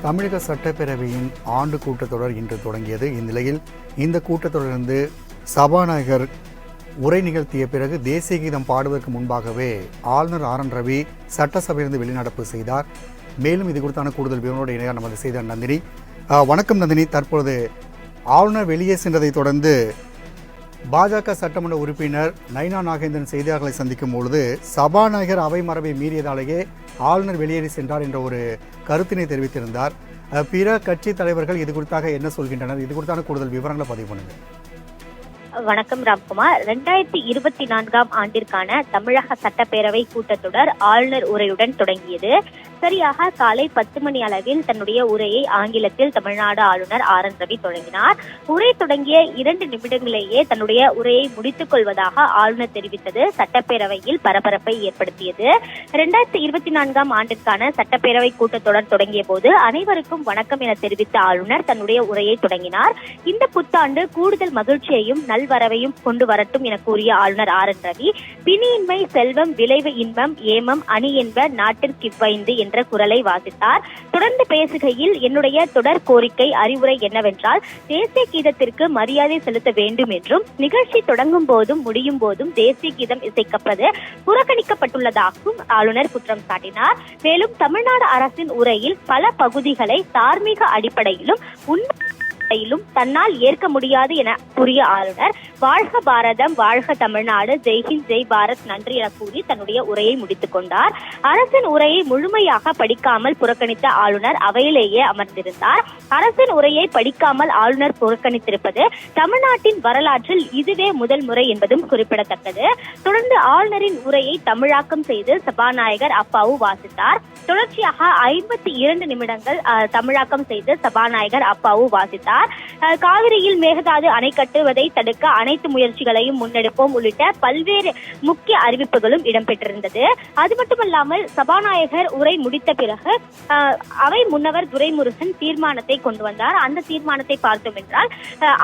தமிழக சட்டப்பேரவையின் ஆண்டு கூட்டத்தொடர் இன்று தொடங்கியது. இந்நிலையில் இந்த கூட்டத்தொடரிலிருந்து சபாநாயகர் உரை நிகழ்த்திய பிறகு தேசிய கீதம் பாடுவதற்கு முன்பாகவே ஆளுநர் ஆர்.என். ரவி சட்டசபையிலிருந்து வெளிநடப்பு செய்தார். மேலும் இது குறித்தான கூடுதல் விவரங்களோடு இணைய நமது செய்தியாளர் நந்தினி. வணக்கம் நந்தினி. தற்பொழுது ஆளுநர் வெளியே சென்றதை தொடர்ந்து பாஜக சட்டமன்ற உறுப்பினர் நயினா நாகேந்திரன் செய்தியாளர்களை சந்திக்கும் பொழுது சபாநாயகர் அவை மரபை மீறியதாலேயே ஆளுநர் வெளியேறி சென்றார் என்ற ஒரு கருத்தினை தெரிவித்திருந்தார். பிற கட்சி தலைவர்கள் இது குறித்தாக என்ன சொல்கின்றனர்? இது குறித்தான கூடுதல் விவரங்களை பதிவு பண்ணுங்கள். வணக்கம் ராம்குமார். 2024ஆம் ஆண்டிற்கான தமிழக சட்டப்பேரவை கூட்டத்தொடர் ஆளுநர் உரையுடன் தொடங்கியது. சரியாக காலை 10 மணி அளவில் தன்னுடைய உரையை ஆங்கிலத்தில் தமிழ்நாடு ஆளுநர் ஆர்.என். ரவி தொடங்கினார். உரை தொடங்கிய 2 நிமிடங்களிலேயே தன்னுடைய உரையை முடித்துக் கொள்வதாக ஆளுநர் தெரிவித்தது சட்டப்பேரவையில் பரபரப்பை ஏற்படுத்தியது. 2024ஆம் ஆண்டிற்கான சட்டப்பேரவை கூட்டத்தொடர் தொடங்கிய போது அனைவருக்கும் வணக்கம் என தெரிவித்த ஆளுநர் தன்னுடைய உரையை தொடங்கினார். இந்த புத்தாண்டு கூடுதல் மகிழ்ச்சியையும் நல்வரவையும் கொண்டு வரட்டும் என கூறிய ஆளுநர் ஆர்.என். ரவி, பிணியின்மை செல்வம் விளைவு இன்பம் ஏமம் அணி என்ப நாட்டிற்கிவ்வைந்து என்ற குரலை வாசித்தார். தொடர்ந்து பேசுகையில், என்னுடைய தொடர் கோரிக்கை அறிவுரை என்னவென்றால், தேசிய கீதத்திற்கு மரியாதை செலுத்த வேண்டும் என்றும் நிகழ்ச்சி தொடங்கும் போதும் முடியும் போதும் தேசிய கீதம் இசைக்கப்பது புறக்கணிக்கப்பட்டுள்ளதாகவும் ஆளுநர் குற்றம் சாட்டினார். மேலும் தமிழ்நாடு அரசின் உரையில் பல பகுதிகளை தார்மீக அடிப்படையிலும் தன்னால் ஏற்க முடியாது என கூறிய ஆளுநர், வாழ்க பாரதம், வாழ்க தமிழ்நாடு, ஜெய்ஹிந்த், ஜெய் பாரத், நன்றி என கூறி தன்னுடைய உரையை முடித்துக் கொண்டார். அரசின் உரையை முழுமையாக படிக்காமல் புறக்கணித்த ஆளுநர் அவையிலேயே அமர்ந்திருந்தார். அரசின் உரையை படிக்காமல் ஆளுநர் புறக்கணித்திருப்பது தமிழ்நாட்டின் வரலாற்றில் இதுவே முதல் முறை என்பதும் குறிப்பிடத்தக்கது. தொடர்ந்து ஆளுநரின் உரையை தமிழாக்கம் செய்து சபாநாயகர் அப்பாவு வாசித்தார். தொடர்ச்சியாக 52 நிமிடங்கள் தமிழாக்கம் செய்து சபாநாயகர் அப்பாவு வாசித்தார். காவிரியில் மேகதாது அணை கட்டுவதை தடுக்க அனைத்து முயற்சிகளையும் முன்னெடுப்போம் உள்ளிட்ட பல்வேறு முக்கிய அறிவிப்புகளும் இடம்பெற்றிருந்தது. அது மட்டுமல்லாமல் சபாநாயகர் உரை முடித்த பிறகு அவை முன்னவர் துரைமுருகன் தீர்மானத்தை கொண்டு வந்தார். அந்த தீர்மானத்தை பார்த்தோம் என்றால்,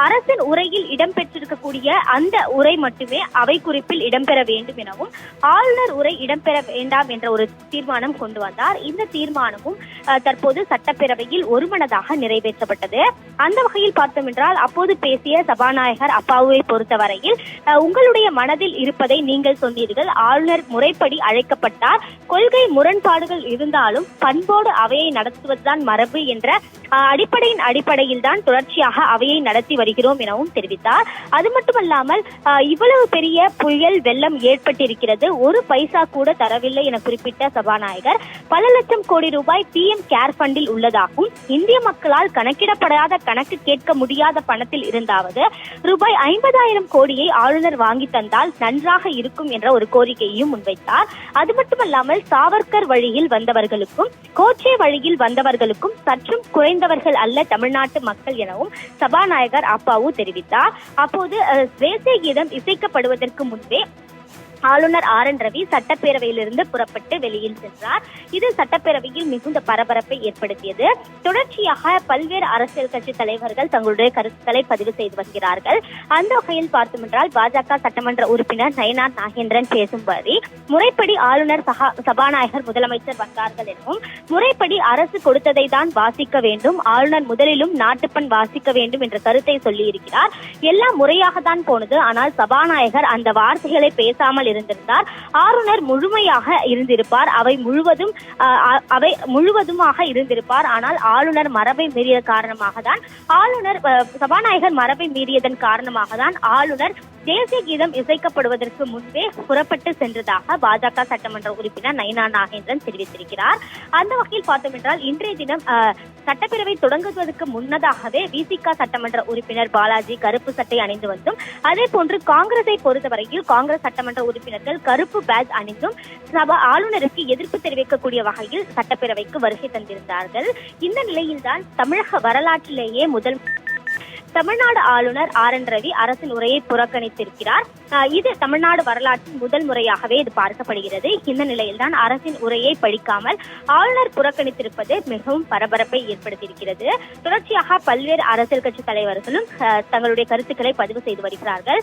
அரசின் உரையில் இடம்பெற்றிருக்கக்கூடிய அந்த உரை மட்டுமே அவை குறிப்பில் இடம்பெற வேண்டும் எனவும் ஆளுநர் உரை இடம்பெற வேண்டாம் என்ற ஒரு தீர்மானம் கொண்டு வந்தார். இந்த தீர்மானமும் தற்போது சட்டப்பேரவையில் ஒருமனதாக நிறைவேற்றப்பட்டது. அந்த வகையில் பார்த்தோம் என்றால், அப்போது பேசிய சபாநாயகர் அப்பாவுவை பொறுத்தவரையில், உங்களுடைய மனதில் இருப்பதை நீங்கள் சொன்னீர்கள். ஆளுநர் முறைப்படி அழைக்கப்பட்டார். கொள்கை முரண்பாடுகள் இருந்தாலும் பண்போடு அவையை நடத்துவதுதான் மரபு என்ற அடிப்படையில் தான் தொடர்ச்சியாக அவையை நடத்தி வருகிறோம் எனவும் தெரிவித்தார். அது மட்டுமல்லாமல், இவ்வளவு பெரிய புயல் வெள்ளம் ஏற்பட்டிருக்கிறது, ஒரு பைசா கூட தரவில்லை என குறிப்பிட்ட சபாநாயகர், பல லட்சம் கோடி ரூபாய் PM கேர் ஃபண்டில் உள்ளதாகவும் இந்திய மக்களால் கணக்கிடப்படாத கணக்கு கேட்க முடியாத பணத்தில் இருந்தாவது ரூபாய் 50,000 கோடியை ஆளுநர் வாங்கி தந்தால் நன்றாக இருக்கும் என்ற ஒரு கோரிக்கையையும் முன்வைத்தார். அது மட்டுமல்லாமல், சாவர்கர் வழியில் வந்தவர்களுக்கும் கோட்சே வழியில் வந்தவர்களுக்கும் சற்றும் குறைந்தவர்கள் அல்ல தமிழ்நாட்டு மக்கள் எனவும் சபாநாயகர் அப்பாவு தெரிவித்தார். அப்போது தேசிய கீதம் இசைக்கப்படுவதற்கு முன்பே ஆளுநர் ஆர்.என். ரவி சட்டப்பேரவையிலிருந்து புறப்பட்டு வெளியில் சென்றார். இது சட்டப்பேரவையில் மிகுந்த பரபரப்பை ஏற்படுத்தியது. தொடர்ச்சியாக பல்வேறு அரசியல் கட்சி தலைவர்கள் தங்களுடைய கருத்துக்களை பதிவு செய்து வருகிறார்கள். அந்த வகையில் பார்த்தோம் என்றால், பாஜக சட்டமன்ற உறுப்பினர் நயினா நாகேந்திரன் பேசும்படி, முறைப்படி ஆளுநர் சபாநாயகர் முதலமைச்சர் வந்தார்கள் எனவும் முறைப்படி அரசு கொடுத்ததை தான் வாசிக்க வேண்டும், ஆளுநர் முதலிலும் நாட்டுப்பண் வாசிக்க வேண்டும் என்ற கருத்தை சொல்லியிருக்கிறார். எல்லாம் முறையாக தான் போனது. ஆனால் சபாநாயகர் அந்த வார்த்தைகளை பேசாமல் இருந்திருந்தார். ஆளுநர் முழுமையாக இருந்திருப்பார். அவை முழுவதுமாக இருந்திருப்பார். ஆனால் ஆளுநர் மரபை மீறிய காரணமாக தான் சபாநாயகர் மரபை மீறியதன் காரணமாக தான் ஆளுநர் தேசிய கீதம் இசைக்கப்படுவதற்கு முன்பே புறப்பட்டு சென்றதாக பாஜக சட்டமன்ற உறுப்பினர் நயினா நாகேந்திரன் தெரிவித்திருக்கிறார். அந்த வகையில் பார்த்தோம் என்றால், இன்றைய தினம் சட்டப்பேரவை தொடங்குவதற்கு முன்னதாகவே விசிக சட்டமன்ற உறுப்பினர் பாலாஜி கருப்பு சட்டை அணிந்து வந்தும், அதே போன்று காங்கிரஸை பொறுத்தவரையில் காங்கிரஸ் சட்டமன்ற உறுப்பினர்கள் கருப்பு பேட்ஜ் அணிந்தும் ஆளுநருக்கு எதிர்ப்பு தெரிவிக்கக்கூடிய வகையில் சட்டப்பேரவைக்கு வருகை தந்திருந்தார்கள். இந்த நிலையில்தான் தமிழக வரலாற்றிலேயே தமிழ்நாடு ஆளுநர் ஆர்.என். ரவி அரசின் உரையை புறக்கணித்திருக்கிறார். இது தமிழ்நாடு வரலாற்றின் முதல் முறையாகவே இது பார்க்கப்படுகிறது. இந்த நிலையில்தான் அரசின் உரையை படிக்காமல் ஆளுநர் புறக்கணித்திருப்பது மிகவும் பரபரப்பை ஏற்படுத்தியிருக்கிறது. தொடர்ச்சியாக பல்வேறு அரசியல் கட்சி தலைவர்களும் தங்களுடைய கருத்துக்களை பதிவு செய்து வருகிறார்கள்.